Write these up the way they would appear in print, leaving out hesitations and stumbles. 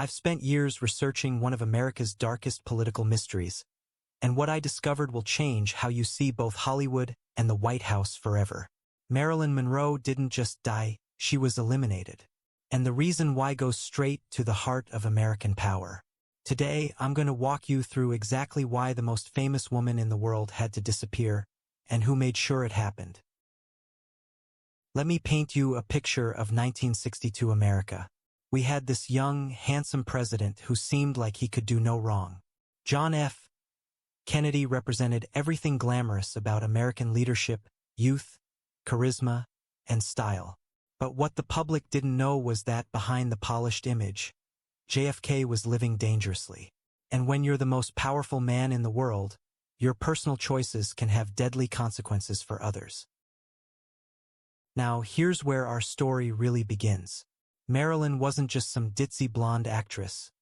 I've spent years researching one of America's darkest political mysteries, and what I discovered will change how you see both Hollywood and the White House forever. Marilyn Monroe didn't just die, she was eliminated. And the reason why goes straight to the heart of American power. Today, I'm going to walk you through exactly why the most famous woman in the world had to disappear, and who made sure it happened. Let me paint you a picture of 1962 America. We had this young, handsome president who seemed like he could do no wrong. John F. Kennedy represented everything glamorous about American leadership, youth, charisma, and style. But what the public didn't know was that behind the polished image, JFK was living dangerously. And when you're the most powerful man in the world, your personal choices can have deadly consequences for others. Now, here's where our story really begins. Marilyn wasn't just some ditzy blonde actress.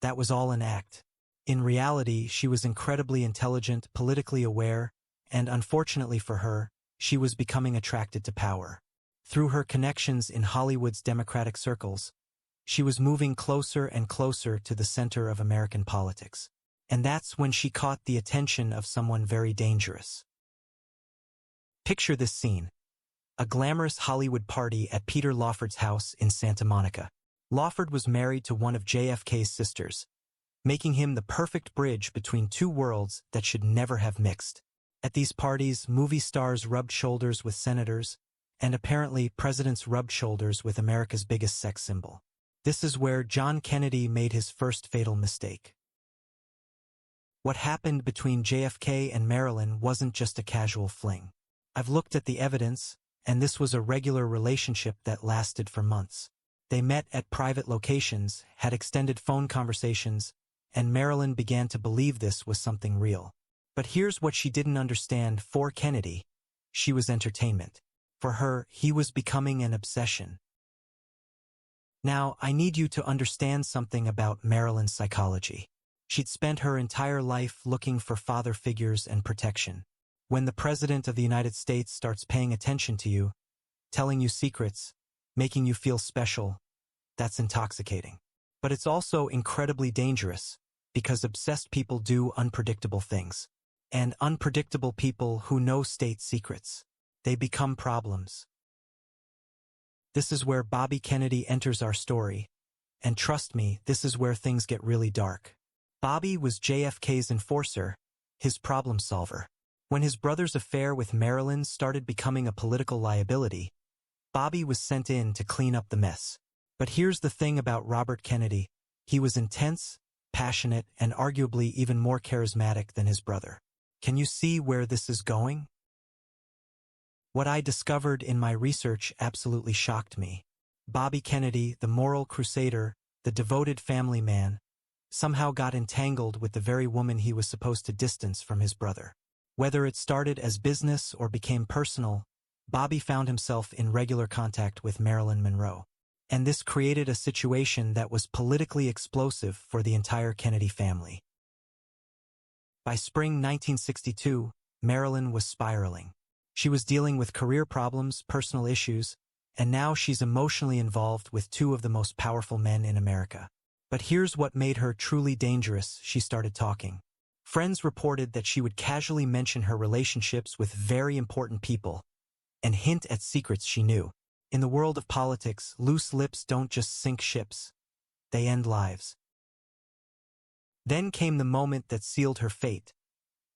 That was all an act. In reality, she was incredibly intelligent, politically aware, and unfortunately for her, she was becoming attracted to power. Through her connections in Hollywood's Democratic circles, she was moving closer and closer to the center of American politics. And that's when she caught the attention of someone very dangerous. Picture this scene. A glamorous Hollywood party at Peter Lawford's house in Santa Monica. Lawford was married to one of JFK's sisters, making him the perfect bridge between two worlds that should never have mixed. At these parties, movie stars rubbed shoulders with senators, and apparently presidents rubbed shoulders with America's biggest sex symbol. This is where John Kennedy made his first fatal mistake. What happened between JFK and Marilyn wasn't just a casual fling. I've looked at the evidence, and this was a regular relationship that lasted for months. They met at private locations, had extended phone conversations, and Marilyn began to believe this was something real. But here's what she didn't understand. For Kennedy, she was entertainment. For her, he was becoming an obsession. Now, I need you to understand something about Marilyn's psychology. She'd spent her entire life looking for father figures and protection. When the President of the United States starts paying attention to you, telling you secrets, making you feel special, that's intoxicating. But it's also incredibly dangerous, because obsessed people do unpredictable things. And unpredictable people who know state secrets, they become problems. This is where Bobby Kennedy enters our story. And trust me, this is where things get really dark. Bobby was JFK's enforcer, his problem solver. When his brother's affair with Marilyn started becoming a political liability, Bobby was sent in to clean up the mess. But here's the thing about Robert Kennedy. He was intense, passionate, and arguably even more charismatic than his brother. Can you see where this is going? What I discovered in my research absolutely shocked me. Bobby Kennedy, the moral crusader, the devoted family man, somehow got entangled with the very woman he was supposed to distance from his brother. Whether it started as business or became personal, Bobby found himself in regular contact with Marilyn Monroe. And this created a situation that was politically explosive for the entire Kennedy family. By spring 1962, Marilyn was spiraling. She was dealing with career problems, personal issues, and now she's emotionally involved with two of the most powerful men in America. But here's what made her truly dangerous. She started talking. Friends reported that she would casually mention her relationships with very important people and hint at secrets she knew. In the world of politics, loose lips don't just sink ships, they end lives. Then came the moment that sealed her fate.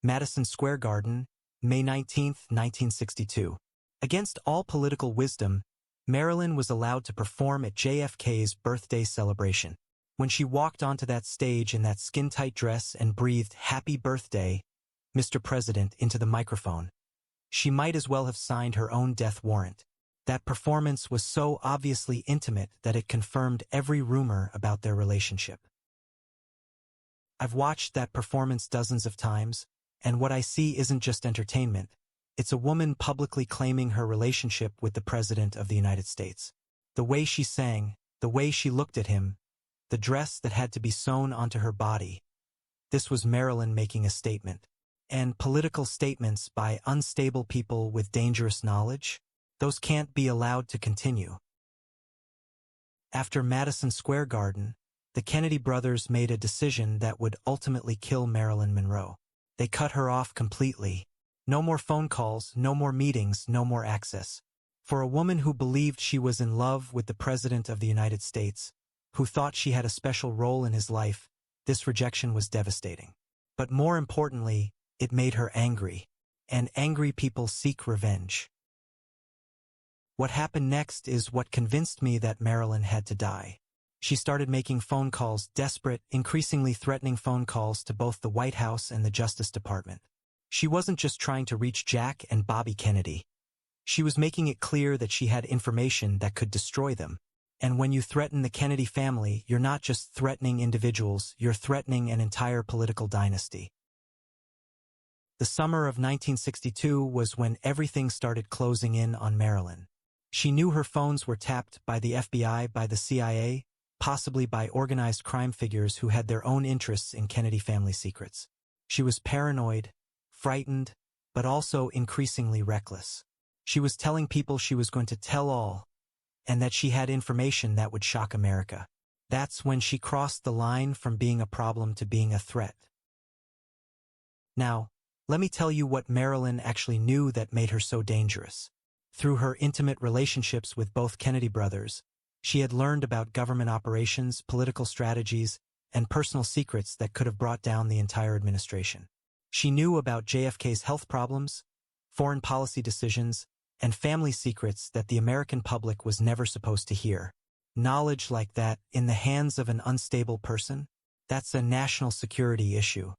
Madison Square Garden, May 19, 1962. Against all political wisdom, Marilyn was allowed to perform at JFK's birthday celebration. When she walked onto that stage in that skin-tight dress and breathed "Happy Birthday, Mr. President" into the microphone, she might as well have signed her own death warrant. That performance was so obviously intimate that it confirmed every rumor about their relationship. I've watched that performance dozens of times, and what I see isn't just entertainment. It's a woman publicly claiming her relationship with the President of the United States. The way she sang, the way she looked at him, the dress that had to be sewn onto her body. This was Marilyn making a statement. And political statements by unstable people with dangerous knowledge, those can't be allowed to continue. After Madison Square Garden, the Kennedy brothers made a decision that would ultimately kill Marilyn Monroe. They cut her off completely. No more phone calls, no more meetings, no more access. For a woman who believed she was in love with the President of the United States, who thought she had a special role in his life, this rejection was devastating. But more importantly, it made her angry. And angry people seek revenge. What happened next is what convinced me that Marilyn had to die. She started making phone calls, desperate, increasingly threatening phone calls to both the White House and the Justice Department. She wasn't just trying to reach Jack and Bobby Kennedy. She was making it clear that she had information that could destroy them. And when you threaten the Kennedy family, you're not just threatening individuals, you're threatening an entire political dynasty. The summer of 1962 was when everything started closing in on Marilyn. She knew her phones were tapped by the FBI, by the CIA, possibly by organized crime figures who had their own interests in Kennedy family secrets. She was paranoid, frightened, but also increasingly reckless. She was telling people she was going to tell all, and that she had information that would shock America. That's when she crossed the line from being a problem to being a threat. Now, let me tell you what Marilyn actually knew that made her so dangerous. Through her intimate relationships with both Kennedy brothers, she had learned about government operations, political strategies, and personal secrets that could have brought down the entire administration. She knew about JFK's health problems, foreign policy decisions, and family secrets that the American public was never supposed to hear. Knowledge like that, in the hands of an unstable person, that's a national security issue.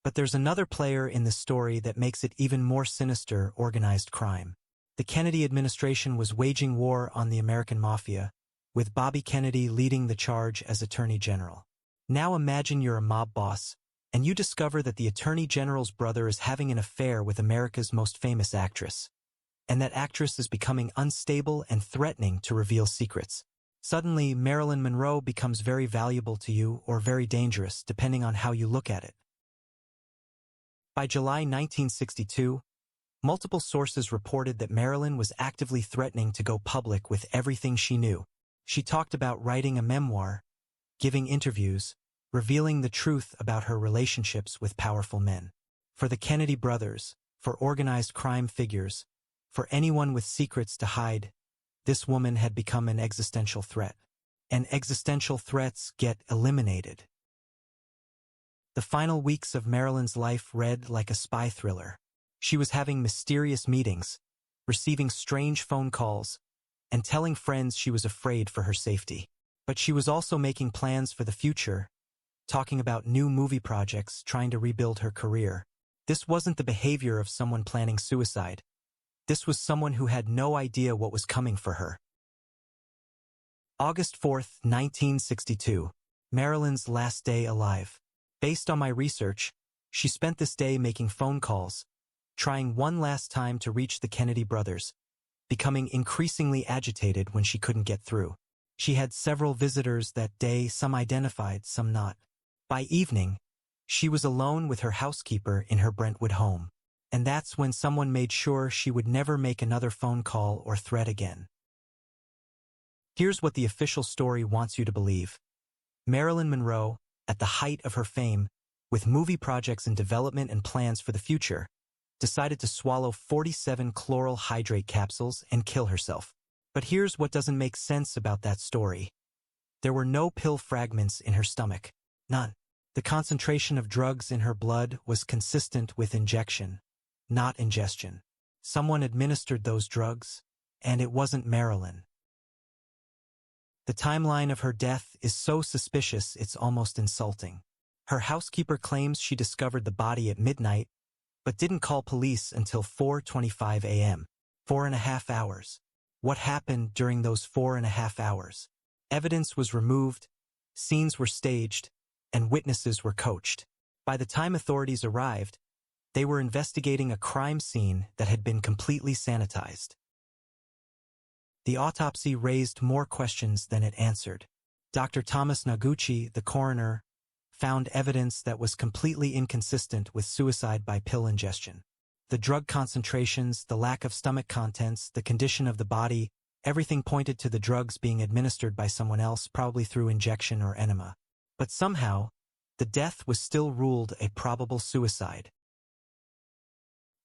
But there's another player in the story that makes it even more sinister: organized crime. The Kennedy administration was waging war on the American mafia, with Bobby Kennedy leading the charge as Attorney General. Now imagine you're a mob boss, and you discover that the Attorney General's brother is having an affair with America's most famous actress. And that actress is becoming unstable and threatening to reveal secrets. Suddenly, Marilyn Monroe becomes very valuable to you, or very dangerous, depending on how you look at it. By July 1962, multiple sources reported that Marilyn was actively threatening to go public with everything she knew. She talked about writing a memoir, giving interviews, revealing the truth about her relationships with powerful men. For the Kennedy brothers, for organized crime figures, for anyone with secrets to hide, this woman had become an existential threat. And existential threats get eliminated. The final weeks of Marilyn's life read like a spy thriller. She was having mysterious meetings, receiving strange phone calls, and telling friends she was afraid for her safety. But she was also making plans for the future, talking about new movie projects, trying to rebuild her career. This wasn't the behavior of someone planning suicide. This was someone who had no idea what was coming for her. August 4th, 1962. Marilyn's last day alive. Based on my research, she spent this day making phone calls, trying one last time to reach the Kennedy brothers, becoming increasingly agitated when she couldn't get through. She had several visitors that day, some identified, some not. By evening, she was alone with her housekeeper in her Brentwood home. And that's when someone made sure she would never make another phone call or threat again. Here's what the official story wants you to believe. Marilyn Monroe, at the height of her fame, with movie projects in development and plans for the future, decided to swallow 47 chloral hydrate capsules and kill herself. But here's what doesn't make sense about that story. There were no pill fragments in her stomach. None. The concentration of drugs in her blood was consistent with injection, not ingestion. Someone administered those drugs, and it wasn't Marilyn. The timeline of her death is so suspicious it's almost insulting. Her housekeeper claims she discovered the body at midnight, but didn't call police until 4:25 a.m. 4.5 hours. What happened during those 4.5 hours? Evidence was removed, scenes were staged, and witnesses were coached. By the time authorities arrived, they were investigating a crime scene that had been completely sanitized. The autopsy raised more questions than it answered. Dr. Thomas Noguchi, the coroner, found evidence that was completely inconsistent with suicide by pill ingestion. The drug concentrations, the lack of stomach contents, the condition of the body, Everything pointed to the drugs being administered by someone else, probably through injection or enema. But somehow, the death was still ruled a probable suicide.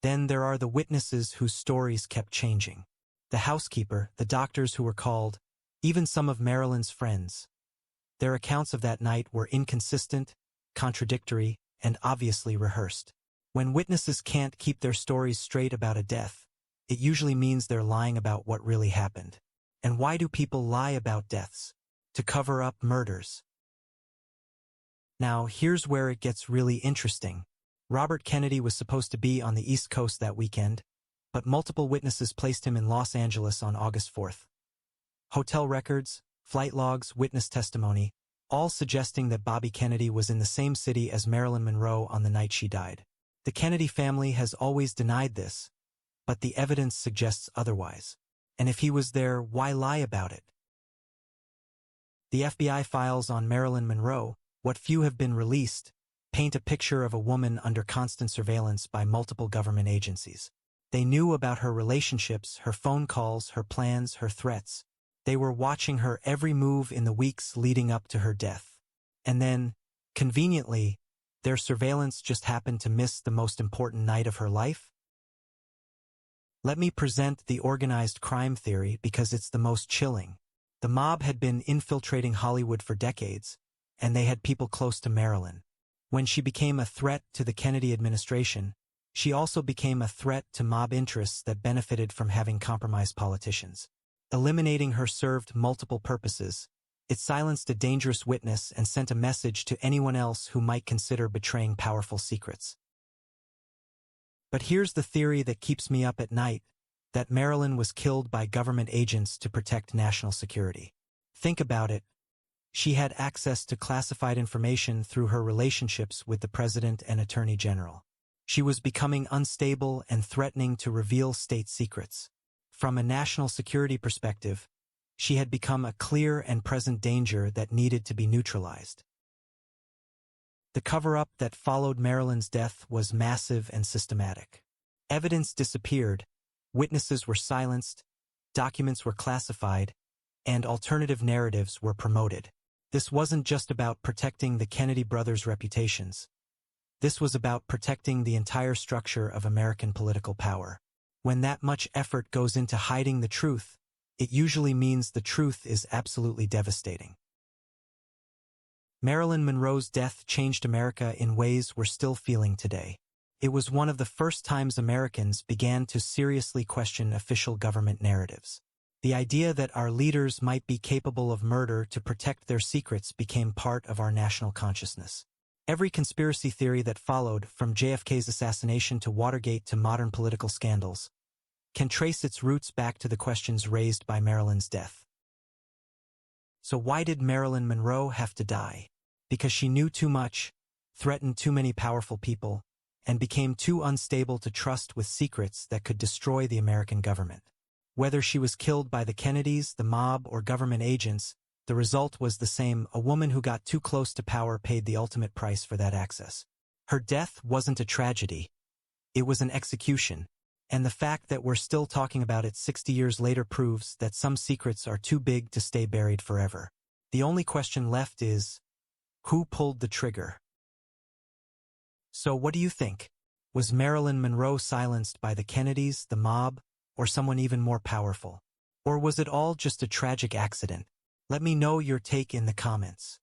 Then there are the witnesses whose stories kept changing. The housekeeper, the doctors who were called, even some of Marilyn's friends. Their accounts of that night were inconsistent, contradictory, and obviously rehearsed. When witnesses can't keep their stories straight about a death, it usually means they're lying about what really happened. And why do people lie about deaths? To cover up murders. Now, here's where it gets really interesting. Robert Kennedy was supposed to be on the East Coast that weekend, but multiple witnesses placed him in Los Angeles on August 4th. Hotel records, flight logs, witness testimony, all suggesting that Bobby Kennedy was in the same city as Marilyn Monroe on the night she died. The Kennedy family has always denied this, but the evidence suggests otherwise. And if he was there, why lie about it? The FBI files on Marilyn Monroe, what few have been released, paint a picture of a woman under constant surveillance by multiple government agencies. They knew about her relationships, her phone calls, her plans, her threats. They were watching her every move in the weeks leading up to her death. And then, conveniently, their surveillance just happened to miss the most important night of her life? Let me present the organized crime theory because it's the most chilling. The mob had been infiltrating Hollywood for decades, and they had people close to Marilyn. When she became a threat to the Kennedy administration, she also became a threat to mob interests that benefited from having compromised politicians. Eliminating her served multiple purposes. It silenced a dangerous witness and sent a message to anyone else who might consider betraying powerful secrets. But here's the theory that keeps me up at night, that Marilyn was killed by government agents to protect national security. Think about it. She had access to classified information through her relationships with the president and attorney general. She was becoming unstable and threatening to reveal state secrets. From a national security perspective, she had become a clear and present danger that needed to be neutralized. The cover-up that followed Marilyn's death was massive and systematic. Evidence disappeared, witnesses were silenced, documents were classified, and alternative narratives were promoted. This wasn't just about protecting the Kennedy brothers' reputations. This was about protecting the entire structure of American political power. When that much effort goes into hiding the truth, it usually means the truth is absolutely devastating. Marilyn Monroe's death changed America in ways we're still feeling today. It was one of the first times Americans began to seriously question official government narratives. The idea that our leaders might be capable of murder to protect their secrets became part of our national consciousness. Every conspiracy theory that followed, from JFK's assassination to Watergate to modern political scandals, can trace its roots back to the questions raised by Marilyn's death. So why did Marilyn Monroe have to die? Because she knew too much, threatened too many powerful people, and became too unstable to trust with secrets that could destroy the American government. Whether she was killed by the Kennedys, the mob, or government agents, the result was the same: a woman who got too close to power paid the ultimate price for that access. Her death wasn't a tragedy. It was an execution. And the fact that we're still talking about it 60 years later proves that some secrets are too big to stay buried forever. The only question left is, who pulled the trigger? So what do you think? Was Marilyn Monroe silenced by the Kennedys, the mob, or someone even more powerful? Or was it all just a tragic accident? Let me know your take in the comments.